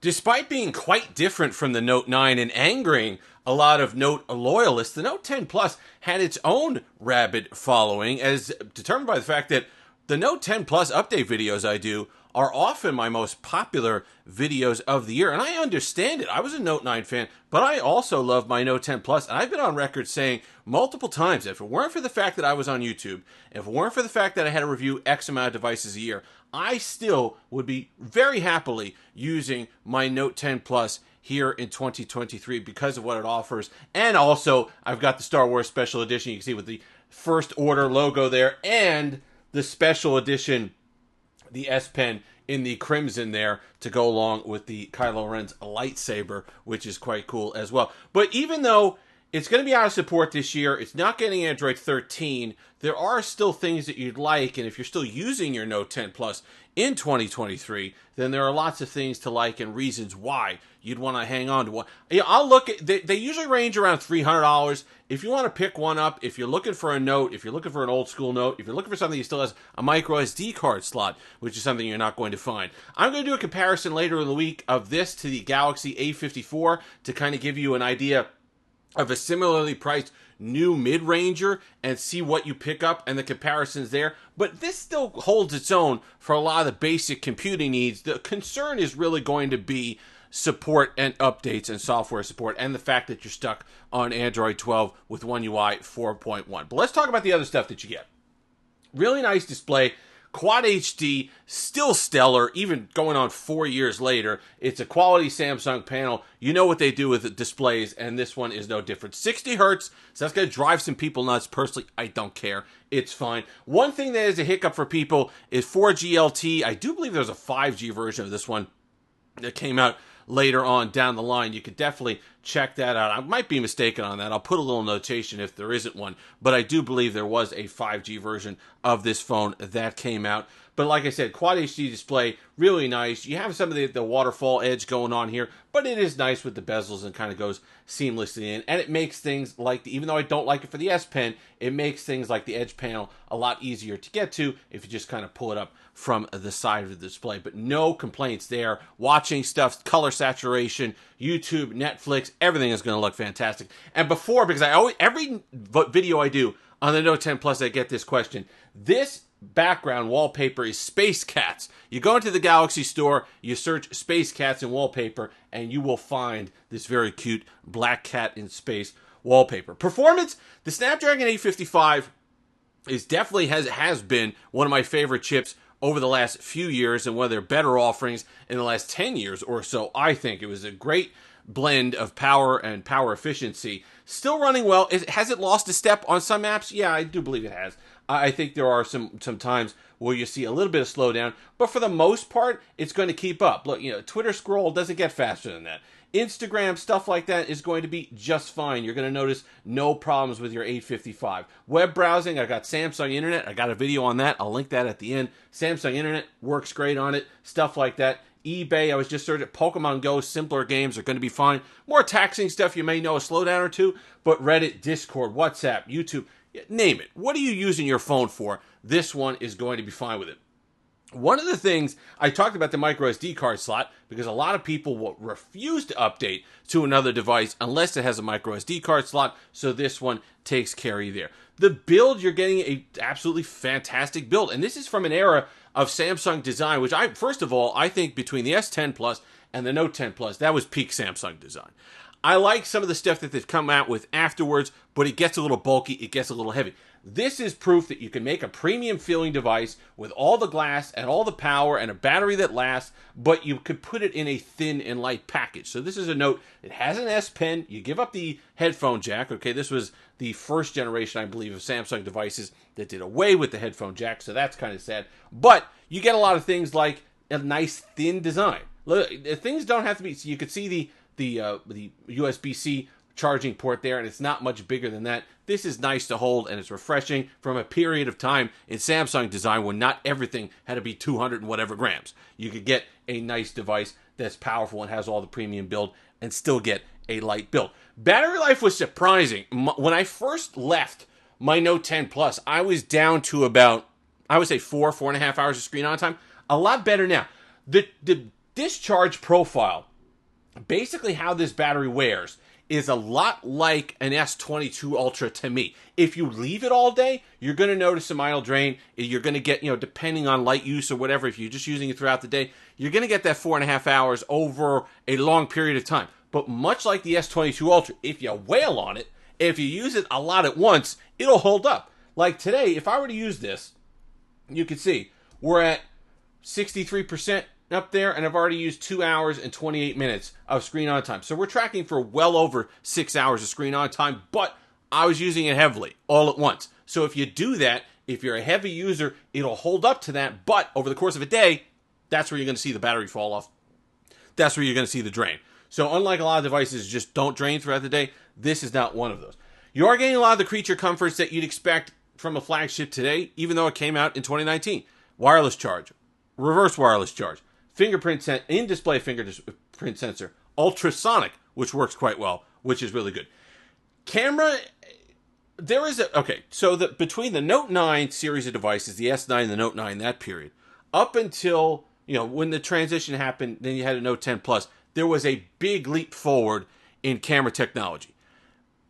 Despite being quite different from the Note 9 and angering a lot of Note loyalists, the Note 10 Plus had its own rabid following, as determined by the fact that the Note 10 Plus update videos I do are often my most popular videos of the year. And I understand it. I was a Note 9 fan, but I also love my Note 10 Plus. And I've been on record saying multiple times that if it weren't for the fact that I was on YouTube, if it weren't for the fact that I had to review X amount of devices a year, I still would be very happily using my Note 10 Plus here in 2023 because of what it offers. And also, I've got the Star Wars Special Edition. You can see with the First Order logo there and the Special Edition, the S Pen in the crimson there to go along with the Kylo Ren's lightsaber, which is quite cool as well. But even though it's going to be out of support this year, it's not getting Android 13, there are still things that you'd like, and if you're still using your Note 10 Plus in 2023, then there are lots of things to like and reasons why you'd want to hang on to one. Yeah, I'll look at, they usually range around $300. If you want to pick one up, if you're looking for a Note, if you're looking for an old school Note, if you're looking for something that still has a micro SD card slot, which is something you're not going to find. I'm going to do a comparison later in the week of this to the Galaxy A54 to kind of give you an idea of a similarly priced new mid-ranger and see what you pick up and the comparisons there. But this still holds its own for a lot of the basic computing needs. The concern is really going to be support and updates and software support and the fact that you're stuck on Android 12 with One UI 4.1. But let's talk about the other stuff that you get. Really nice display. Quad HD, still stellar, even going on 4 years later. It's a quality Samsung panel. You know what they do with the displays, and this one is no different. 60 hertz, so that's going to drive some people nuts. Personally, I don't care. It's fine. One thing that is a hiccup for people is 4G LTE. I do believe there's a 5G version of this one that came out later on down the line. You could definitely check that out. I might be mistaken on that. I'll put a little notation if there isn't one, but I do believe there was a 5G version of this phone that came out. But like I said, Quad HD display, really nice. You have some of the waterfall edge going on here, but it is nice with the bezels and kind of goes seamlessly in. And it makes things like, even though I don't like it for the S Pen, it makes things like the edge panel a lot easier to get to if you just kind of pull it up from the side of the display. But no complaints there. Watching stuff, color saturation, YouTube, Netflix, everything is going to look fantastic. And before, because every video I do on the Note 10 Plus, I get this question. This background wallpaper is Space Cats. You go into the Galaxy store, you search Space Cats in wallpaper, and you will find this very cute black cat in space wallpaper. Performance, the Snapdragon 855 is definitely has been one of my favorite chips over the last few years and one of their better offerings in the last 10 years or so. I think it was a great blend of power and power efficiency. Still running well. Has it lost a step on some apps? Yeah, I do believe it has. I think there are some times where you see a little bit of slowdown, but for the most part, it's going to keep up. Look, Twitter scroll doesn't get faster than that. Instagram, stuff like that is going to be just fine. You're going to notice no problems with your 855. Web browsing, I got Samsung Internet. I got a video on that. I'll link that at the end. Samsung Internet works great on it. Stuff like that. eBay, I was just searching. Pokemon Go, simpler games are going to be fine. More taxing stuff, you may know a slowdown or two, but Reddit, Discord, WhatsApp, YouTube, name it. What are you using your phone for? This one is going to be fine with it. One of the things, I talked about the micro SD card slot because a lot of people will refuse to update to another device unless it has a micro SD card slot, so this one takes care of you there. The build, you're getting a absolutely fantastic build, and this is from an era of Samsung design, which first of all, I think between the S10 Plus and the Note 10 Plus, that was peak Samsung design. I like some of the stuff that they've come out with afterwards, but it gets a little bulky, it gets a little heavy. This is proof that you can make a premium feeling device with all the glass and all the power and a battery that lasts, but you could put it in a thin and light package. So this is a Note. It has an S Pen. You give up the headphone jack. Okay, this was the first generation, I believe, of Samsung devices that did away with the headphone jack, so that's kind of sad. But you get a lot of things like a nice thin design. Look, things don't have to be. So you could see the USB-C charging port there, and it's not much bigger than that. This is nice to hold, and it's refreshing from a period of time in Samsung design when not everything had to be 200 and whatever grams. You could get a nice device that's powerful and has all the premium build and still get a light build. Battery life was surprising. When I first left my Note 10 Plus, I was down to about, I would say 4.5 hours of screen on time. A lot better now. The discharge profile basically how this battery wears is a lot like an S22 Ultra to me. If you leave it all day, you're going to notice a mild drain. You're going to get, depending on light use or whatever, if you're just using it throughout the day, you're going to get that 4.5 hours over a long period of time. But much like the S22 Ultra, if you wail on it, if you use it a lot at once, it'll hold up. Like today, if I were to use this, you can see we're at 63% up there, and I've already used 2 hours and 28 minutes of screen on time. So we're tracking for well over 6 hours of screen on time, but I was using it heavily all at once. So if you do that, if you're a heavy user, it'll hold up to that, but over the course of a day, that's where you're going to see the battery fall off. That's where you're going to see the drain. So unlike a lot of devices just don't drain throughout the day, this is not one of those. You are getting a lot of the creature comforts that you'd expect from a flagship today, even though it came out in 2019. Wireless charge, reverse wireless charge, in-display fingerprint sensor, ultrasonic, which works quite well, which is really good. Camera, between the Note 9 series of devices, the S9 and the Note 9, that period, up until, when the transition happened, then you had a Note 10 Plus, there was a big leap forward in camera technology.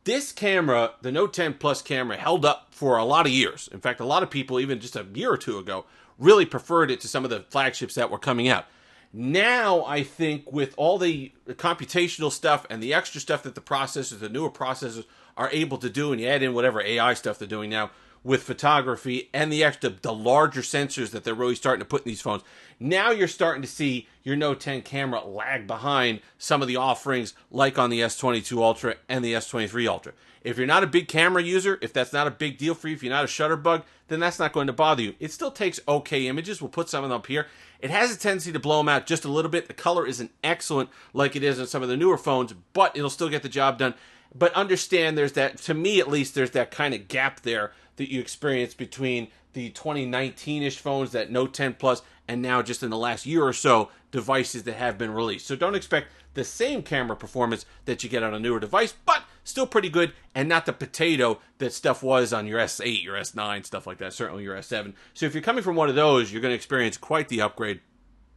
This camera, the Note 10 Plus camera, held up for a lot of years. In fact, a lot of people, even just a year or two ago, really preferred it to some of the flagships that were coming out. Now, I think with all the computational stuff and the extra stuff that the newer processors are able to do, and you add in whatever AI stuff they're doing now with photography and the larger sensors that they're really starting to put in these phones, now you're starting to see your Note 10 camera lag behind some of the offerings like on the S22 Ultra and the S23 Ultra. If you're not a big camera user, if that's not a big deal for you, if you're not a shutterbug, then that's not going to bother you. It still takes okay images. We'll put some of them up here. It has a tendency to blow them out just a little bit. The color isn't excellent like it is on some of the newer phones, but it'll still get the job done. But understand there's that, to me at least, there's that kind of gap there that you experience between the 2019-ish phones, that Note 10 Plus, and now just in the last year or so, devices that have been released. So don't expect the same camera performance that you get on a newer device, but still pretty good, and not the potato that stuff was on your S8, your S9, stuff like that, certainly your S7. So if you're coming from one of those, you're going to experience quite the upgrade.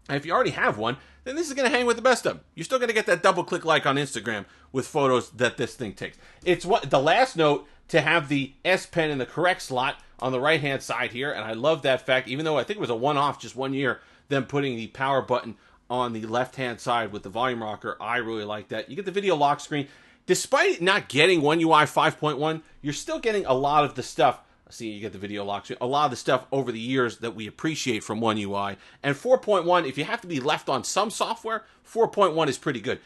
And if you already have one, then this is going to hang with the best of them. You're still going to get that double-click like on Instagram with photos that this thing takes. It's the last Note to have the S Pen in the correct slot on the right-hand side here, and I love that fact, even though I think it was a one-off just 1 year, them putting the power button on the left-hand side with the volume rocker. I really like that. You get the video lock screen. Despite it not getting One UI 5.1, you're still getting a lot of the stuff. See, you get the video lock screen. A lot of the stuff over the years that we appreciate from One UI. And 4.1, if you have to be left on some software, 4.1 is pretty good.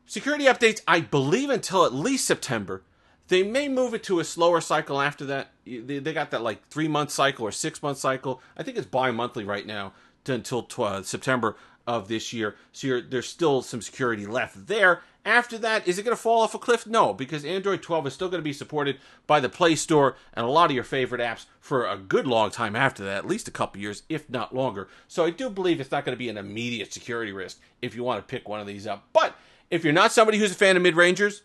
Security updates, I believe, until at least September. They may move it to a slower cycle after that. They got that like 3-month cycle or 6-month cycle. I think it's bi-monthly right now until September of this year. So there's still some security left there. After that, is it going to fall off a cliff? No, because Android 12 is still going to be supported by the Play Store and a lot of your favorite apps for a good long time after that, at least a couple years, if not longer. So I do believe it's not going to be an immediate security risk if you want to pick one of these up. But if you're not somebody who's a fan of mid-rangers,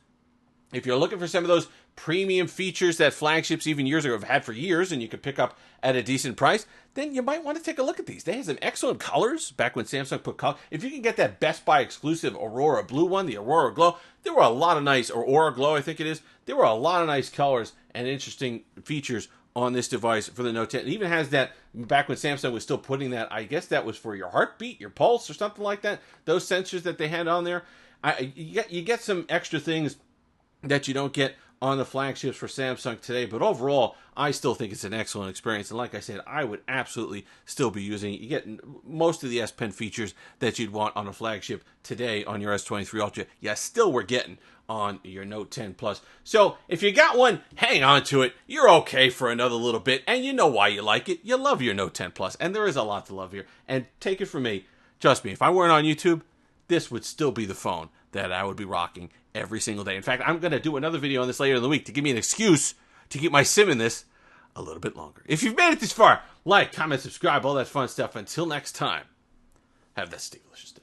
if you're looking for some of those premium features that flagships even years ago have had for years and you could pick up at a decent price, then you might want to take a look at these. They have some excellent colors back when Samsung put color. If you can get that Best Buy exclusive Aurora Blue one, the Aurora Glow, there were a lot of nice, or Aurora Glow I think it is, there were a lot of nice colors and interesting features on this device for the Note 10. It even has that, back when Samsung was still putting that, I guess that was for your heartbeat, your pulse, or something like that. Those sensors that they had on there. You get some extra things that you don't get on the flagships for Samsung today, but overall, I still think it's an excellent experience, and like I said, I would absolutely still be using it. You get most of the S Pen features that you'd want on a flagship today on your S23 Ultra. You still were getting on your Note 10 Plus. So, if you got one, hang on to it. You're okay for another little bit, and you know why you like it. You love your Note 10 Plus, and there is a lot to love here. And take it from me, trust me, if I weren't on YouTube, this would still be the phone that I would be rocking every single day. In fact, I'm going to do another video on this later in the week to give me an excuse to keep my sim in this a little bit longer. If you've made it this far, like, comment, subscribe, all that fun stuff. Until next time, have that delicious day.